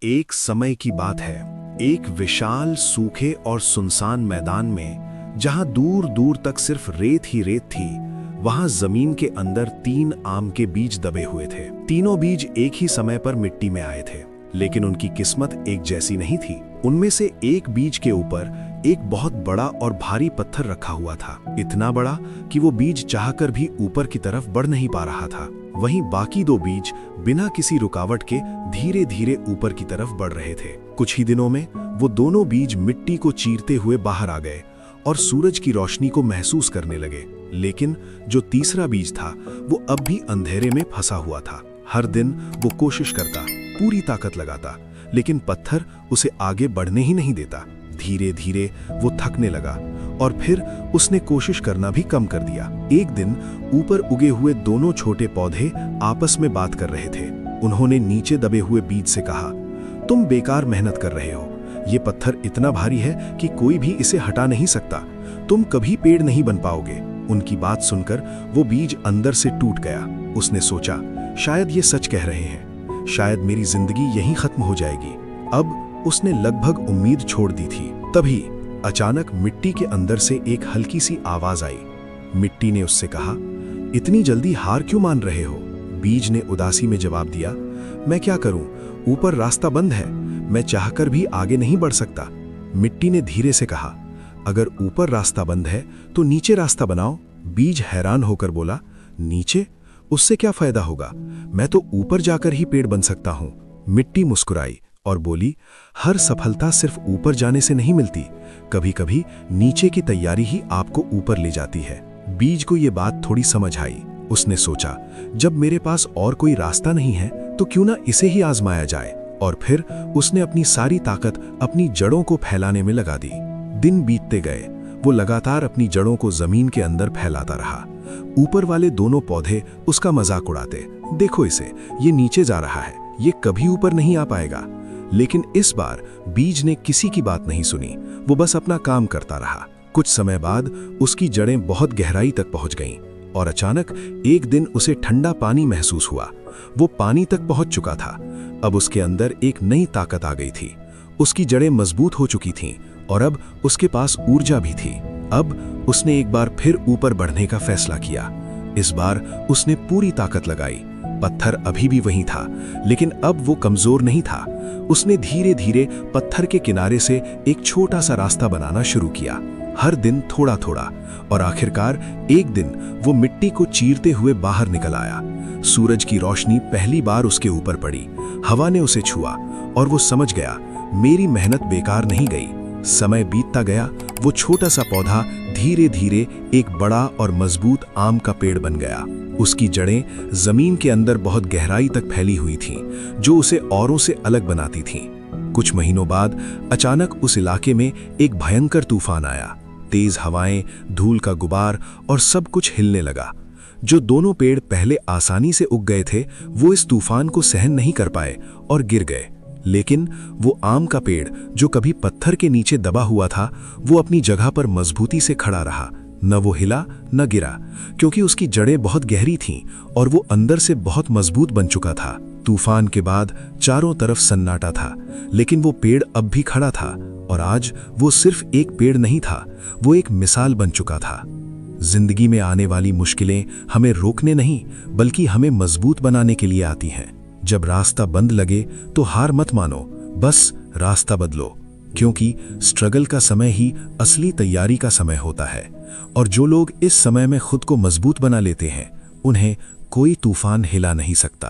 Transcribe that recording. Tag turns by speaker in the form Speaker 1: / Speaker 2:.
Speaker 1: एक समय की बात है, एक विशाल सूखे और सुनसान मैदान में जहां दूर दूर तक सिर्फ रेत ही रेत थी, वहां जमीन के अंदर 3 आम के बीज दबे हुए थे। तीनों बीज एक ही समय पर मिट्टी में आए थे, लेकिन उनकी किस्मत एक जैसी नहीं थी। उनमें से एक बीज के ऊपर एक बहुत बड़ा और भारी पत्थर रखा हुआ था, इतना बड़ा कि वो बीज चाहकर भी ऊपर की तरफ बढ़ नहीं पा रहा था। वहीं बाकी 2 बीज बिना किसी रुकावट के धीरे धीरे ऊपर की तरफ बढ़ रहे थे। कुछ ही दिनों में वो दोनों बीज मिट्टी को चीरते हुए बाहर आ गए और सूरज की रोशनी को महसूस करने लगे। लेकिन जो तीसरा बीज था, वो अब भी अंधेरे में फंसा हुआ था। हर दिन वो कोशिश करता, पूरी ताकत लगाता, लेकिन पत्थर उसे आगे बढ़ने ही नहीं देता। धीरे धीरे वो थकने लगा और फिर उसने कोशिश करना भी कम कर दिया। एक दिन ऊपर उगे हुए दोनों छोटे पौधे आपस में बात कर रहे थे। उन्होंने नीचे दबे हुए बीज से कहा, तुम बेकार मेहनत कर रहे हो, ये पत्थर इतना भारी है कि कोई भी इसे हटा नहीं सकता, तुम कभी पेड़ नहीं बन पाओगे। उनकी बात सुनकर वो बीज अंदर से टूट गया। उसने सोचा, शायद ये सच कह रहे हैं, शायद मेरी जिंदगी यहीं खत्म हो जाएगी। अब उसने लगभग उम्मीद छोड़ दी थी। तभी अचानक मिट्टी के अंदर से एक हल्की सी आवाज आई। मिट्टी ने उससे कहा, इतनी जल्दी हार क्यों मान रहे हो? बीज ने उदासी में जवाब दिया, मैं क्या करूं, ऊपर रास्ता बंद है, मैं चाहकर भी आगे नहीं बढ़ सकता। मिट्टी ने धीरे से कहा, अगर ऊपर रास्ता बंद है तो नीचे रास्ता बनाओ। बीज हैरान होकर बोला, नीचे? उससे क्या फायदा होगा, मैं तो ऊपर जाकर ही पेड़ बन सकता हूं। मिट्टी मुस्कुराई और बोली, हर सफलता सिर्फ ऊपर जाने से नहीं मिलती, कभी कभी नीचे की तैयारी ही आपको ऊपर ले जाती है। बीज को ये बात थोड़ी समझ आई। उसने सोचा, जब मेरे पास और कोई रास्ता नहीं है तो क्यों ना इसे ही आजमाया जाए। और फिर उसने अपनी सारी ताकत अपनी जड़ों को फैलाने में लगा दी। दिन बीतते गए, वो लगातार अपनी जड़ों को जमीन के अंदर फैलाता रहा। ऊपर वाले दोनों पौधे उसका मजाक उड़ाते, देखो इसे, ये नीचे जा रहा है, ये कभी ऊपर नहीं आ पाएगा। लेकिन इस बार बीज ने किसी की बात नहीं सुनी, वो बस अपना काम करता रहा। कुछ समय बाद उसकी जड़ें बहुत गहराई तक पहुंच गईं और अचानक एक दिन उसे ठंडा पानी महसूस हुआ। वो पानी तक पहुंच चुका था। अब उसके अंदर एक नई ताकत आ गई थी। उसकी जड़ें मजबूत हो चुकी थीं और अब उसके पास ऊर्जा भी थी। अब उसने एक बार फिर ऊपर बढ़ने का फैसला किया। इस बार उसने पूरी ताकत लगाई। पत्थर अभी भी वहीं था, लेकिन अब वो कमजोर नहीं था। उसने धीरे धीरे पत्थर के किनारे से एक छोटा सा रास्ता बनाना शुरू किया, हर दिन थोड़ा थोड़ा, और आखिरकार एक दिन वो मिट्टी को चीरते हुए बाहर निकल आया। सूरज की रोशनी पहली बार उसके ऊपर पड़ी। हवा ने उसे छुआ और वो समझ गया, मेरी मेहनत बेकार नहीं गई। समय बीतता गया, वो छोटा सा पौधा धीरे धीरे एक बड़ा और मजबूत आम का पेड़ बन गया। उसकी जड़ें जमीन के अंदर बहुत गहराई तक फैली हुई थीं, जो उसे औरों से अलग बनाती थीं। कुछ महीनों बाद अचानक उस इलाके में एक भयंकर तूफान आया। तेज हवाएं, धूल का गुबार और सब कुछ हिलने लगा। जो दोनों पेड़ पहले आसानी से उग गए थे, वो इस तूफान को सहन नहीं कर पाए और गिर गए। लेकिन वो आम का पेड़, जो कभी पत्थर के नीचे दबा हुआ था, वो अपनी जगह पर मजबूती से खड़ा रहा। न वो हिला न गिरा, क्योंकि उसकी जड़ें बहुत गहरी थीं और वो अंदर से बहुत मजबूत बन चुका था। तूफान के बाद चारों तरफ सन्नाटा था, लेकिन वो पेड़ अब भी खड़ा था। और आज वो सिर्फ एक पेड़ नहीं था, वो एक मिसाल बन चुका था। जिंदगी में आने वाली मुश्किलें हमें रोकने नहीं, बल्कि हमें मजबूत बनाने के लिए आती हैं। जब रास्ता बंद लगे तो हार मत मानो, बस रास्ता बदलो, क्योंकि स्ट्रगल का समय ही असली तैयारी का समय होता है। और जो लोग इस समय में खुद को मजबूत बना लेते हैं, उन्हें कोई तूफान हिला नहीं सकता।